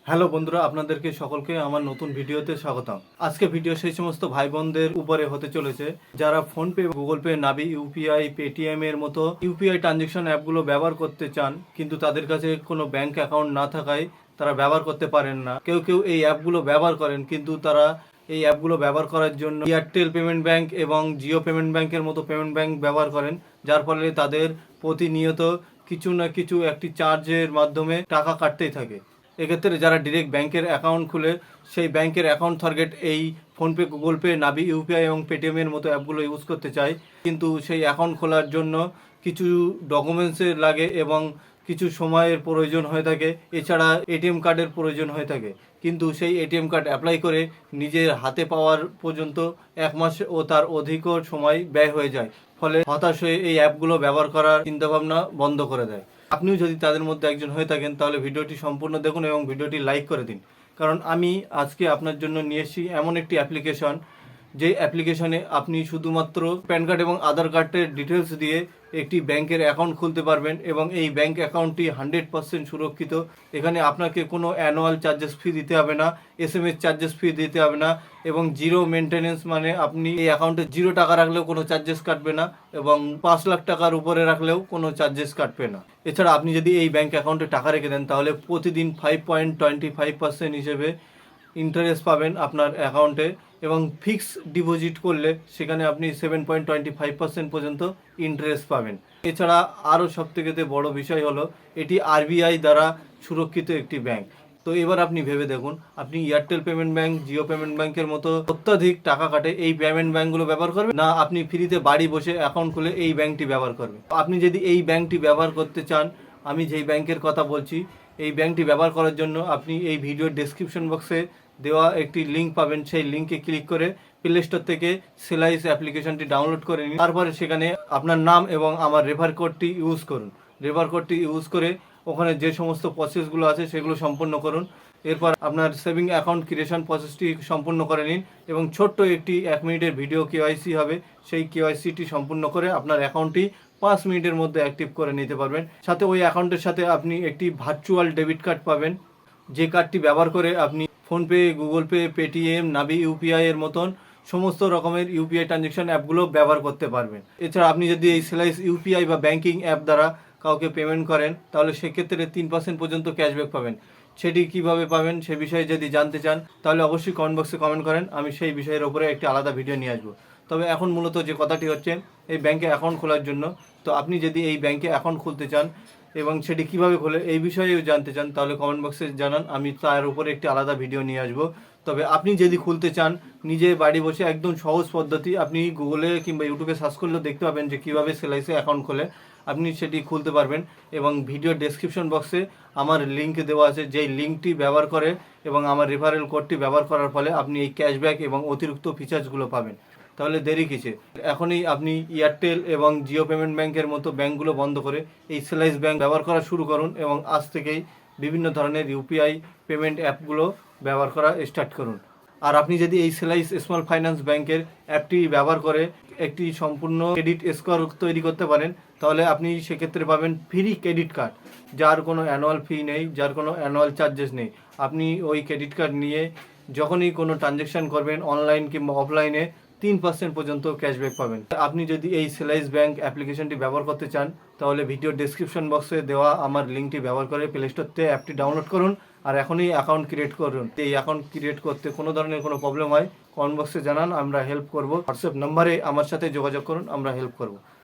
Hello বন্ধুরা, আপনাদেরকে সকলকে আমার নতুন ভিডিওতে স্বাগতম। আজকে ভিডিও সেই সমস্ত ভাই বোনদের উপরে হতে চলেছে যারা ফোনপে, গুগল পে, নাভি ইউপিআই, পেটিএম এর মতো ইউপিআই ট্রানজেকশন অ্যাপগুলো ব্যবহার করতে চান, কিন্তু তাদের কাছে কোনো ব্যাংক অ্যাকাউন্ট না থাকায় তারা ব্যবহার করতে পারেন না। কেউ কেউ এই অ্যাপগুলো ব্যবহার করেন, কিন্তু তারা এই অ্যাপগুলো ব্যবহার করার জন্য এয়ারটেল পেমেন্ট ব্যাংক এবং জিও পেমেন্ট ব্যাংকের মতো পেমেন্ট ব্যাংক ব্যবহার করেন, যার ফলে তাদের প্রতিনিয়ত কিছু না কিছু একটি চার্জের মাধ্যমে টাকা কাটতেই থাকে। এক্ষেত্রে যারা ডিরেক্ট ব্যাংকের অ্যাকাউন্ট খুলে সেই ব্যাংকের অ্যাকাউন্ট টার্গেট এই ফোনপে, গুগল পে, নাভি ইউপিআই এবং পেটিএমের মতো অ্যাপগুলো ইউজ করতে চায়, কিন্তু সেই অ্যাকাউন্ট খোলার জন্য কিছু ডকুমেন্টসের লাগে এবং কিছু সময়ের প্রয়োজন হয়ে থাকে। এছাড়া এটিএম কার্ডের প্রয়োজন হয়ে থাকে, কিন্তু সেই এটিএম কার্ড অ্যাপ্লাই করে নিজের হাতে পাওয়ার পর্যন্ত 1 মাস ও তার অধিকও সময় ব্যয় হয়ে যায়। ফলে হতাশ হয়ে এই অ্যাপগুলো ব্যবহার করার চিন্তাভাবনা বন্ধ করে দেয়। আপনিও যদি তাদের মধ্যে একজন হয়ে থাকেন, তাহলে ভিডিওটি সম্পূর্ণ দেখুন এবং ভিডিওটি লাইক করে দিন। কারণ আমি আজকে আপনার জন্য নিয়ে এসেছি এমন একটি অ্যাপ্লিকেশন, যে অ্যাপ্লিকেশনে আপনি শুধুমাত্র প্যান কার্ড এবং আধার কার্ডের ডিটেলস দিয়ে একটি ব্যাংকের অ্যাকাউন্ট খুলতে পারবেন এবং এই ব্যাংক অ্যাকাউন্টটি 100% সুরক্ষিত। এখানে আপনাকে কোনো অ্যানুয়াল চার্জেস ফি দিতে হবে না, এসএমএস চার্জেস ফি দিতে হবে না এবং জিরো মেনটেনেন্স, মানে আপনি এই অ্যাকাউন্টে 0 টাকা রাখলেও কোনো চার্জেস কাটবে না এবং 5 লাখ টাকার উপরে রাখলেও কোনো চার্জেস কাটবে না। এছাড়া আপনি যদি এই ব্যাংক অ্যাকাউন্টে টাকা রেখে দেন, তাহলে প্রতিদিন 5.25% হিসেবে ইন্টারেস্ট পাবেন আপনার অ্যাকাউন্টে এবং ফিক্স ডিপোজিট করলে সেখানে আপনি 7.25% পর্যন্ত ইন্টারেস্ট পাবেন। এছাড়া আরও সবথেকে বড় বিষয় হলো এটি আরবিআই দ্বারা সুরক্ষিত একটি ব্যাংক। তো এবার আপনি ভেবে দেখুন, আপনি Airtel payment bank, Jio payment ব্যাংকের মতো অত্যাধিক টাকা কাটে এই পেমেন্ট ব্যাংকগুলো ব্যবহার করবেন, না আপনি ফ্রিতে বাড়ি বসে অ্যাকাউন্ট খুলে এই ব্যাংকটি ব্যবহার করবেন। আপনি যদি এই ব্যাংকটি ব্যবহার করতে চান, আমি যেই ব্যাংকের কথা বলছি, এই ব্যাংকটি ব্যবহার করার জন্য আপনি এই ভিডিওর ডেসক্রিপশন বক্সে দেওয়া একটি লিঙ্ক পাবেন। সেই লিঙ্কে ক্লিক করে প্লে স্টোর থেকে সেলাইস অ্যাপ্লিকেশনটি ডাউনলোড করে নিন। তারপরে সেখানে আপনার নাম এবং আমার রেফার কোডটি ইউজ করুন। রেফার কোডটি ইউজ করে ওখানে যে সমস্ত প্রসেসগুলো আছে সেগুলো সম্পূর্ণ করুন। এরপর আপনার সেভিং অ্যাকাউন্ট ক্রিয়েশন প্রসেসটি সম্পূর্ণ করে নিন এবং ছোট্ট একটি 1 মিনিটের ভিডিও কেওয়াইসি হবে। সেই কেওয়াইসিটি সম্পূর্ণ করে আপনার অ্যাকাউন্টটি 5 মিনিটের মধ্যে অ্যাক্টিভ করে নিতে পারবেন। সাথে ওই অ্যাকাউন্টের সাথে আপনি একটি ভার্চুয়াল ডেবিট কার্ড পাবেন, যে কার্ডটি ব্যবহার করে আপনি ফোনপে, গুগল পে, পেটিএম, নাভি ইউপিআই এর মতন সমস্ত রকমের ইউপিআই ট্রানজেকশন অ্যাপগুলো ব্যবহার করতে পারবেন। এছাড়া আপনি যদি এই সেলাইস ইউপিআই বা ব্যাংকিং অ্যাপ দ্বারা কাউকে পেমেন্ট করেন, তাহলে সেক্ষেত্রে 3% পর্যন্ত ক্যাশব্যাক পাবেন। সেটি কিভাবে পাবেন সে বিষয়ে যদি জানতে চান, তাহলে অবশ্যই কমেন্ট বক্সে কমেন্ট করেন, আমি সেই বিষয়ের ওপরে একটি আলাদা ভিডিও নিয়ে আসবো। তবে এখন মূলত যে কথাটি হচ্ছে এই ব্যাংকে অ্যাকাউন্ট খোলার জন্য। তো আপনি যদি এই ব্যাংকে অ্যাকাউন্ট খুলতে চান এবং সেটি কিভাবে খোলে এই বিষয়েও জানতে চান, তাহলে কমেন্ট বক্সে জানান, আমি তার উপরে একটি আলাদা ভিডিও নিয়ে আসবো। তবে আপনি যদি খুলতে চান নিজে বাড়ি বসে, একদম সহজ পদ্ধতি, আপনি গুগলে কিংবা ইউটিউবে সার্চ করলেও দেখতে পাবেন যে কীভাবে সেলাইসে অ্যাকাউন্ট খোলে। আপনি সেটি খুলতে পারবেন এবং ভিডিও ডেসক্রিপশন বক্সে আমার লিঙ্ক দেওয়া আছে, যেই লিঙ্কটি ব্যবহার করে এবং আমার রেফারেল কোডটি ব্যবহার করার ফলে আপনি এই ক্যাশব্যাক এবং অতিরিক্ত ফিচার্সগুলো পাবেন। তাহলে দেরি কিসে, এখনই আপনি এয়ারটেল এবং জিও পেমেন্ট ব্যাংকের মতো ব্যাংকগুলো বন্ধ করে এই সেলাইস ব্যাংক ব্যবহার করা শুরু করুন এবং আজ থেকেই বিভিন্ন ধরনের ইউপিআই পেমেন্ট অ্যাপগুলো ব্যবহার করা স্টার্ট করুন। আর আপনি যদি এই সেলাইস স্মল ফাইন্যান্স ব্যাংকের অ্যাপটি ব্যবহার করে একটি সম্পূর্ণ ক্রেডিট স্কোর তৈরি করতে পারেন, তাহলে আপনি সেক্ষেত্রে পাবেন ফ্রি ক্রেডিট কার্ড, যার কোনো অ্যানুয়াল ফি নেই, যার কোনো অ্যানুয়াল চার্জেস নেই। আপনি ওই ক্রেডিট কার্ড নিয়ে যখনই কোনো ট্রানজ্যাকশান করবেন অনলাইন কিংবা অফলাইনে, 3% পর্যন্ত ক্যাশব্যাক পাবেন। আপনি যদি এই সেলাইস ব্যাংক অ্যাপ্লিকেশনটি ব্যবহার করতে চান, তাহলে ভিডিও ডেসক্রিপশন বক্সে দেওয়া আমার লিঙ্কটি ব্যবহার করে প্লে স্টোর থেকে অ্যাপটি ডাউনলোড করুন আর এখনই অ্যাকাউন্ট ক্রিয়েট করুন। এই অ্যাকাউন্ট ক্রিয়েট করতে কোনো ধরনের কোনো প্রবলেম হয়, কমেন্ট বক্সে জানান, আমরা হেল্প করব। হোয়াটসঅ্যাপ নাম্বারে আমার সাথে যোগাযোগ করুন, আমরা হেল্প করব।